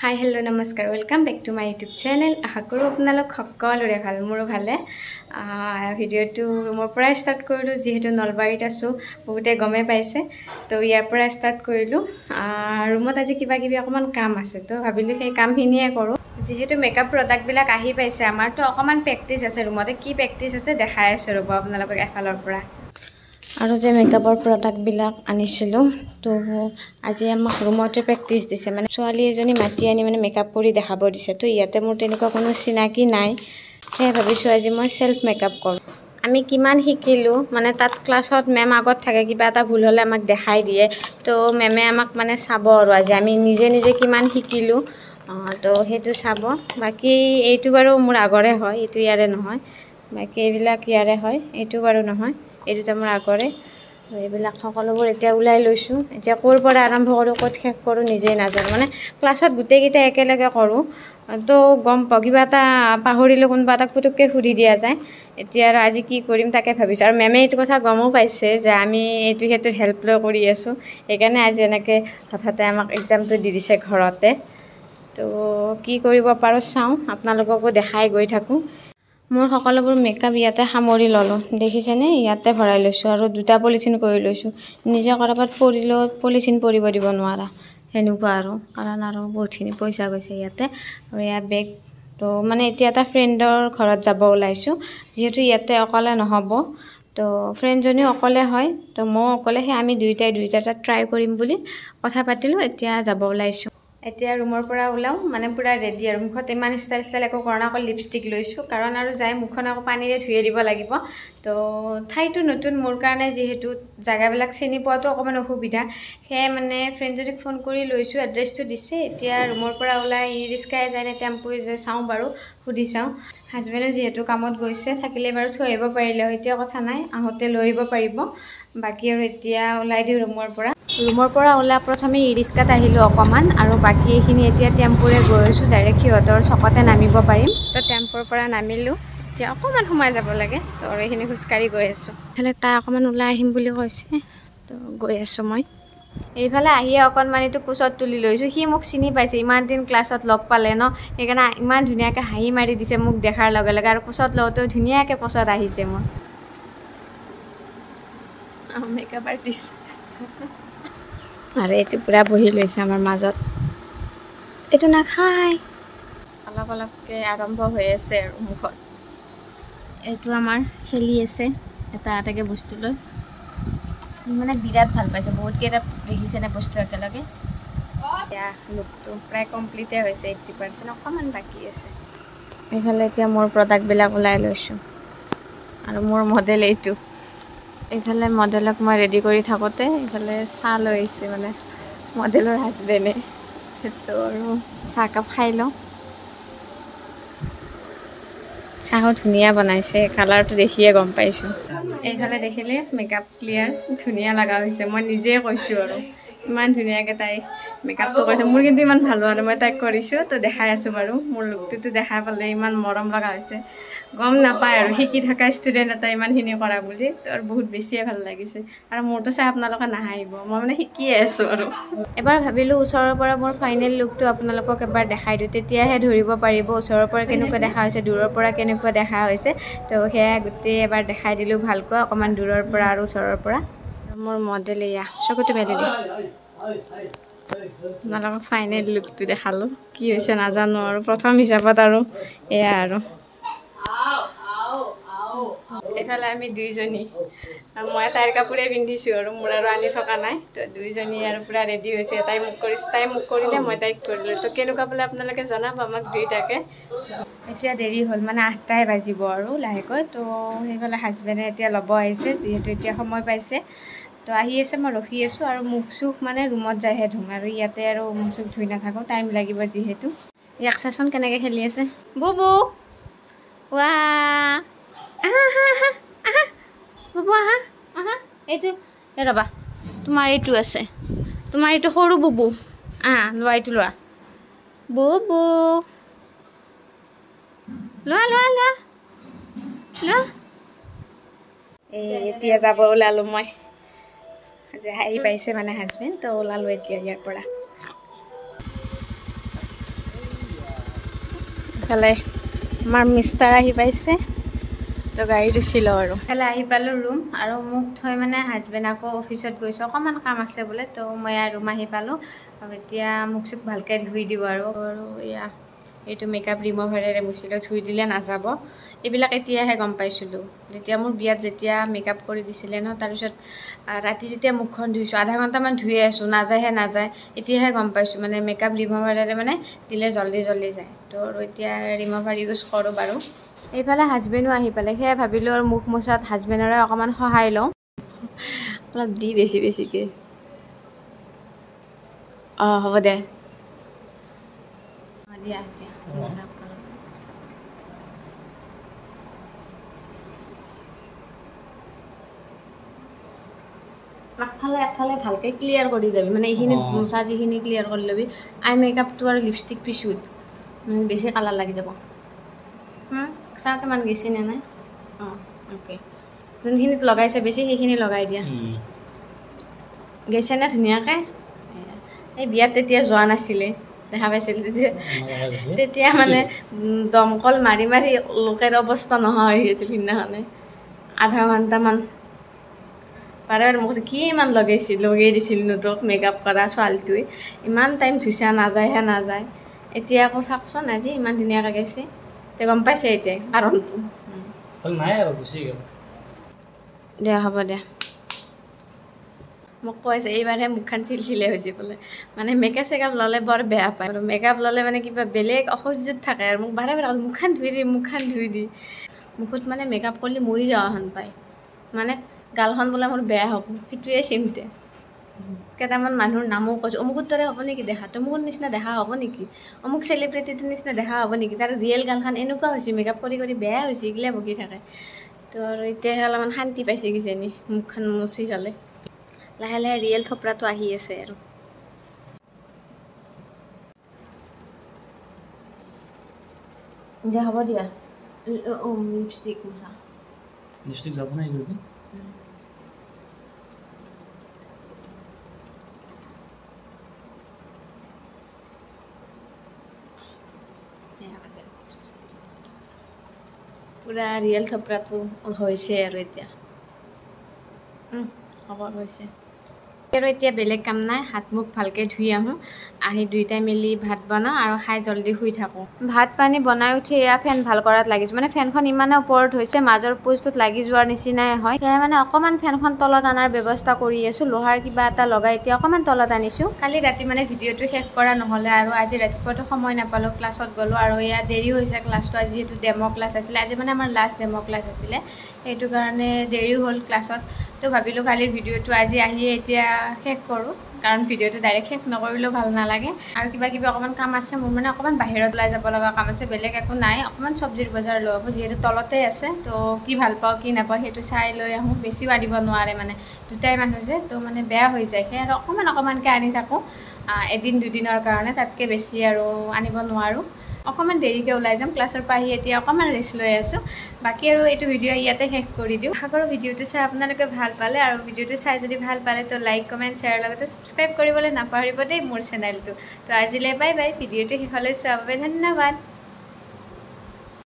हाय hello नमस्कार welcome back to my YouTube channel आशा करूँ आपलोक सकलोरे ভাল मोरो भाले ভিডিওটো ৰুমৰ পৰা ষ্টাৰ্ট কৰিলোঁ যেহেতু নলবাৰীত আছো বহুতে গমে পাইছে তো ইয়াৰ পৰা ষ্টাৰ্ট কৰিলোঁ ৰুমত আজি কিবা কিবি অকমান কাম আছে তো ভাবিলোঁ সেই কামখিনিয়ে কৰোঁ যেহেতু মেকআপ প্ৰডাক্ট বিলাক আহি পাইছে আমাৰ তো অকমান প্ৰেক্টিস আছে ৰুমতে কি প্ৰেক্টিস আছে দেখাই আছো ৰব আপোনালোকক এফালৰ পৰা আৰু যে মেকআপৰ প্ৰডাক্ট বিলাক আনিছিলো তো আজি আমাক ৰুমতে প্ৰেক্টিস দিছে মানে ছোৱালী এজনী মাতি আনি মানে মেকআপ কৰি দেখাব দিছে তো ইয়াতে মোৰ তেনেকুৱা কোনো চিনাকি নাই হে ভাবিছো আজি মই সেলফ মেকআপ কৰো আমি কিমান শিকিলো মানে তাত ক্লাছত মেম আগত থাকে কিবা এটা ভুল হলে আমাক দেখাই দিয়ে তো মেমে আমাক মানে চাব আৰু আজি আমি নিজে নিজে কিমান শিকিলো তো হেতু চাব বাকি এইটো বাৰু মোৰ আগৰে হয় এটো ইয়াৰে নহয় বাকি এইবিলাক ইয়াৰে হয় এটো বাৰু নহয় এটো মোৰ আগৰে এইবিলাক সকলোবোৰ এতিয়া উলাই লৈছো এতিয়া কোৰ পৰা আৰম্ভ কৰো কত শেষ কৰো নিজে নাজানো মানে ক্লাছত গুটে গিটা একেলগে কৰো তো গম পগিবা তা পাহৰিলে কোনবা তাক পুতুককে খুদি দিয়া যায় এতিয়া আৰু আজি কি কৰিম তাকে ভাবিছো আৰু মেমে এইটো কথা গমও পাইছে যে আমি এইটো হেতুৰ হেল্প লৈ কৰি আছো একাৰণে আজি এনেকে হঠাতে আমাক এক্সামটো দি দিছে ঘৰতে তো কি কৰিব পাৰো চাও আপোনালোককো দেখাই গৈ থাকো মোৰ সকলোবোৰ মেকআপ ইয়াতে সামৰি ললো দেখিছেনে ইয়াতে ভৰাই লৈছো আৰু দুটা পলিথিন কৰি লৈছো নিজে কৰাপাত পৰিলো পলিথিন পৰিব দিব নোৱাৰা হেনুকা আৰু কাৰণ আৰু বহুতখিনি পইচা গৈছে ইয়াতে আৰু ইয়া বেগ তো মানে এতিয়া এটা ফ্ৰেণ্ডৰ ঘৰত যাব ওলাইছো যেহেতু ইয়াতে অকলে নহব তো ফ্ৰেণ্ডজনী অকলে হয় তো মই অকলে হে আমি দুইটা ট্ৰাই কৰিম বুলি কথা পাতিলো এতিয়া যাব ওলাইছো এতিয়া ৰুমৰ পৰা ওলাও মানে পুৰা ৰেডি আৰু মুখত ইমান ষ্টাইল একো কৰনা অকল লিপষ্টিক লৈছো কাৰণ আৰু যাই মুখখন আকৌ পানীৰে ধুইয়ে দিব লাগিব তো ঠাইটো নতুন মোৰ কাৰণে যেহেতু জায়গাবিলাক চিনি পোৱাটো অকমান অসুবিধা হে মানে ফ্ৰেণ্ডজনীক ফোন কৰি লৈছো এড্ৰেছটো দিছে এতিয়া ৰুমৰ পৰা ওলাই ই ৰিস্কায় যায় নে টেম্পোই যে চাও বাৰু সুধি চাও হাজবেণ্ডে যেহেতু কামত গৈছে থাকিলে বাৰু থৈ আহিব পাৰিলে এতিয়া কথা নাই আহতে লৈ আহিব পাৰিব বাকি আৰু এতিয়া ওলাই দি ৰুমৰ পৰা ওলা প্ৰথমে ই ৰিস্কাত আহিলো অকমান আৰু বাকি এখিনি এতিয়া টেম্পোৰে গৈছো ডাইৰেক্ট হিহঁতৰ চকতে নামিব পাৰিম তো টেম্পোৰ পৰা নামিলো এতিয়া অকমান সময় যাব লাগে তো এখিনি খুস্কাৰি গৈ আছো হেলে তা অকমান ওলাই আহিম বুলি কৈছে তো গৈ আছো মই এইফালে আহি অকনমানিটো কোচত তুলি লৈছো হি মোক চিনি পাইছে ইমান দিন ক্লাছত লগ পালে ন একাৰণে ইমান ধুনিয়াকে হাঁহি মাৰি দিছে মোক দেখাৰ লগে লগে আৰু কোচত লওতে ধুনিয়াকে পছত আহিছে মোৰ মেকআপ আৰ্টিষ্ট আৰে এটো পুৰা বহি লৈছে আমাৰ মাজত এটো না খাই অলপ অলপকে আৰম্ভ হৈ আছে আৰু মুখত এটো আমাৰ খেলি আছে এটা আটাকে বস্তু লৈ মানে বিৰাট ভাল পাইছে বহুত কেটা দেখিছে না বস্তু একেলগে ইয়া লুকটো প্ৰায় কমপ্লিটে হৈছে 80% অকমান বাকি আছে এইফালে এতিয়া মোৰ প্ৰডাক্ট বিলাক ওলাই লৈছো আৰু মোৰ মডেল এইটো এইফালে মডেলক মই ৰেডি কৰি থাকোতে এইফালে চা লৈছে মানে মডেলৰ হাজবেণ্ডে তো আৰু চাহ কাপ খাই লওঁ চাহ ধুনিয়া বনাইছে কালাৰটো দেখিয়ে গম পাইছো এইফালে দেখিলে মেকআপ ক্লিয়াৰ ধুনিয়া লাগা হৈছে মই নিজে কৈছো আৰু ইমান ধুনিয়াকে তাই মেকআপটো কৰিছে মোৰ কিন্তু ইমান ভাল হোৱা নাই মই তাইক কৰিছো তো দেখাই আছো বাৰু মোৰ লুকটো দেখাই পালে ইমান মৰম লগা হৈছে গম নাপায় আৰু শিকি থকা ষ্টুডেন্ট এটা ইমানখিনি কৰা বুলি তোৰ বহুত বেছিয়ে ভাল লাগিছে আৰু মোৰটো চাই আপোনালোকে নাহাইব মই মানে শিকি আছো আৰু এবাৰ ভাবিলো ওচৰৰ পৰা মোৰ ফাইনেল লুকটো আপোনালোকক এবাৰ দেখাই দিও তেতিয়াহে ধৰিব পাৰিব ওচৰৰ পৰা কেনেকুৱা দেখা হৈছে দূৰৰ পৰা কেনেকুৱা দেখা হৈছে তো হেয়া গুটে এবাৰ দেখাই দিলো ভালকৈ অকমান দূৰৰ পৰা আৰু ওচৰৰ পৰা মোৰ মডেল ইয়া চকুটো মেলি দি আপোনালোকক ফাইনেল লুকটো দেখালো কি হৈছে নাজানো আৰু প্ৰথম হিচাপত আৰু এয়া আৰু এফালে আমি দুইজনী মই তাইৰ কাপোৰে পিন্ধিছো আৰু মোৰ আৰু আনি থকা নাই তো দুইজনী আৰু পুৰা ৰেডি হৈছে তাই মোক কৰিলে মই তাইক কৰিলো তো কেনেকুৱা বলে আপোনালোকে জনাব আমাক দুইটাকে এতিয়া দেৰি হ'ল মানে 8টাই বাজিব আৰু লাহেকৈ তো সেইফালে হাজবেণ্ডে এতিয়া ল'ব আহিছে যেহেতু এতিয়া সময় পাইছে তো আহি আছে মই ৰখি আছো আৰু মুখ চুখ মানে ৰুমত যাইহে ধুম আৰু ইয়াতে আৰু মুখ চুখ ধুই নাথাকো টাইম লাগিব যেহেতু ইয়াক চাচোন কেনেকে খেলি আছে বুবু ৱা বুবু আহা এইটো ৰবা তোমাৰ এইটো আছে তোমাৰ এইটো সৰু বুবু লোৱা এইটো লোৱা বুবু লোৱা এতিয়া যাব ওলালো মই আজি আহি পাইছে মানে হাজবেণ্ড তো ওলালো এতিয়া ইয়াৰ পৰা ইফালে আমাৰ মিষ্টাৰ আহি পাইছে তো গাড়ীত উঠিলোঁ আৰু ইফালে আহি পালোঁ ৰুম আৰু মোক থৈ মানে হাজবেণ্ড আকৌ অফিচত গৈছোঁ অকণমান কাম আছে বোলে তো মই ৰুম আহি পালোঁ আৰু এতিয়া মোক চুক ভালকৈ ধুই দিব আৰু এয়া এইটো মেকআপ ৰিমুভাৰেৰে মুচিলে ধুই দিলে নাযাব এইবিলাক এতিয়াহে গম পাইছিলোঁ যেতিয়া মোৰ বিয়াত যেতিয়া মেকআপ কৰি দিছিলে ন তাৰপিছত ৰাতি যেতিয়া মুখখন ধুইছোঁ আধা ঘণ্টামান ধুয়ে আছোঁ নাযায় এতিয়াহে গম পাইছোঁ মানে মেকআপ ৰিমুভাৰেৰে মানে দিলে জল্দি যায় তো আৰু এতিয়া ৰিমুভাৰ ইউজ কৰোঁ বাৰু এইফালে হাজবেণ্ডো আহি পালে সেয়াই ভাবিলোঁ আৰু মুখ মোচাত হাজবেণ্ডৰে অকণমান সহায় লওঁ অলপ দি বেছিকৈ অঁ হ'ব দে দিয়া একফালে ভালকৈ ক্লিয়াৰ কৰি যাবি মানে এইখিনি মোচা যিখিনি ক্লিয়াৰ কৰি ল'বি আই মেকআপটো আৰু লিপষ্টিক পিছত বেছি কালাৰ লাগি যাব চাওঁ কিমান গেছি নে নাই অঁ অ'কে যোনখিনিত লগাইছে বেছি সেইখিনি লগাই দিয়া গেছে নে ধুনীয়াকৈ এই বিয়াত তেতিয়া যোৱা নাছিলে দেখা পাইছিল তেতিয়া মানে দমকল মাৰি লোকেৰ অৱস্থা নোহোৱা হৈ গৈছিল সিদিনাখনে আধা ঘণ্টামান বাৰে মোক কৈছে কি ইমান লগাই দিছিলোঁ তোক মেকআপ কৰা ছোৱালীটোৱে ইমান টাইম ধুইছা নাযায় এতিয়া আকৌ চাওকচোন আজি ইমান ধুনীয়াকৈ গৈছে তে গম পাইছে এতিয়া কাৰণটো দে হ'ব দে মোক কৈছে এইবাৰহে মুখখন চিলচিলে হৈছে বোলে মানে মেকআপ চেকআপ ল'লে বৰ বেয়া পায় আৰু মেকআপ ল'লে মানে কিবা বেলেগ অসহ্যত থাকে আৰু মোক বাৰে মুখখন ধুই দি মুখত মানে মেকআপ কৰিলে মৰি যোৱাখন পায় মানে গালখন বোলে মোৰ বেয়া হ'ব সেইটোৱে চিন্তা কেইটামান মানুহৰ নামো কৈছোঁ অমুকৰ দৰে হ'ব নেকি দেখাটো অমুকৰ নিচিনা দেখা হ'ব নেকি অমুক চেলিব্ৰিটিটোৰ নিচিনা দেখা হ'ব নেকি তাৰ ৰিয়েল গালখন এনেকুৱা হৈছে মেকআপ কৰি বেয়া হৈছে এইগিলা বকি থাকে তো আৰু এতিয়াহে অলপমান শান্তি পাইছে কিজানি মুখখন মুচি পেলাই লাহে ৰিয়েল থপৰাটো আহি আছে আৰু দিয়া হ'ব দিয়া লিপষ্টিক মোচা লিপষ্টিক যাব নাই গৈ পুৰা ৰিয়েল থপৰাটো হৈছে আৰু এতিয়া হ'ব হৈছে আৰু এতিয়া বেলেগ কাম নাই হাত মুখ ভালকৈ ধুই আহোঁ আহি দুইটাই মিলি ভাত বনাওঁ আৰু খাই জল্দি শুই থাকোঁ ভাত পানী বনাই উঠি এয়া ফেন ভাল কৰাত লাগিছোঁ মানে ফেনখন ইমানে ওপৰত হৈছে মাজৰ পোষ্টটোত লাগি যোৱাৰ নিচিনাই হয় সেয়ে মানে অকণমান ফেনখন তলত অনাৰ ব্যৱস্থা কৰি আছোঁ লোহাৰ কিবা এটা লগাই এতিয়া অকণমান তলত আনিছোঁ কালি ৰাতি মানে ভিডিঅ'টো শেষ কৰা নহ'লে আৰু আজি ৰাতিপুৱাটো সময় নাপালোঁ ক্লাছত গ'লোঁ আৰু এয়া দেৰি হৈছে ক্লাছটো আজি যিহেতু ডেম' ক্লাছ আছিলে আজি মানে আমাৰ লাষ্ট ডেম' ক্লাছ আছিলে সেইটো কাৰণে দেৰি হ'ল ক্লাছত তো ভাবিলোঁ কালিৰ ভিডিঅ'টো আজি আহিয়ে এতিয়া শেষ কৰোঁ কাৰণ ভিডিঅ'টো ডাইৰেক্ট শেষ নকৰিলেও ভাল নালাগে আৰু কিবা অকণমান কাম আছে মোৰ মানে অকণমান বাহিৰত ওলাই যাব লগা কাম আছে বেলেগ একো নাই অকণমান চব্জিৰ বজাৰ লৈ আহোঁ যিহেতু তলতে আছে তো কি ভাল পাওঁ কি নাপাওঁ সেইটো চাই লৈ আহোঁ বেছিও আনিব নোৱাৰে মানে দুটাই মানুহ যে তো মানে বেয়া হৈ যায় সেই আৰু অকণমানকৈ আনি থাকোঁ এদিন দুদিনৰ কাৰণে তাতকৈ বেছি আৰু আনিব নোৱাৰোঁ অকণমান দেৰিকৈ ওলাই যাম ক্লাছৰ পৰা আহি এতিয়া অকণমান ৰেষ্ট লৈ আছোঁ বাকী আৰু এইটো ভিডিঅ' ইয়াতে শেষ কৰি দিওঁ আশা কৰোঁ ভিডিঅ'টো চাই আপোনালোকে ভাল পালে আৰু ভিডিঅ'টো চাই যদি ভাল পালে তো লাইক কমেণ্ট শ্বেয়াৰ লগতে ছাবস্ক্ৰাইব কৰিবলৈ নাপাহৰিব দেই মোৰ চেনেলটো তো আজিলৈ বাই বাই ভিডিঅ'টো শেষলৈ চোৱাৰ বাবে ধন্যবাদ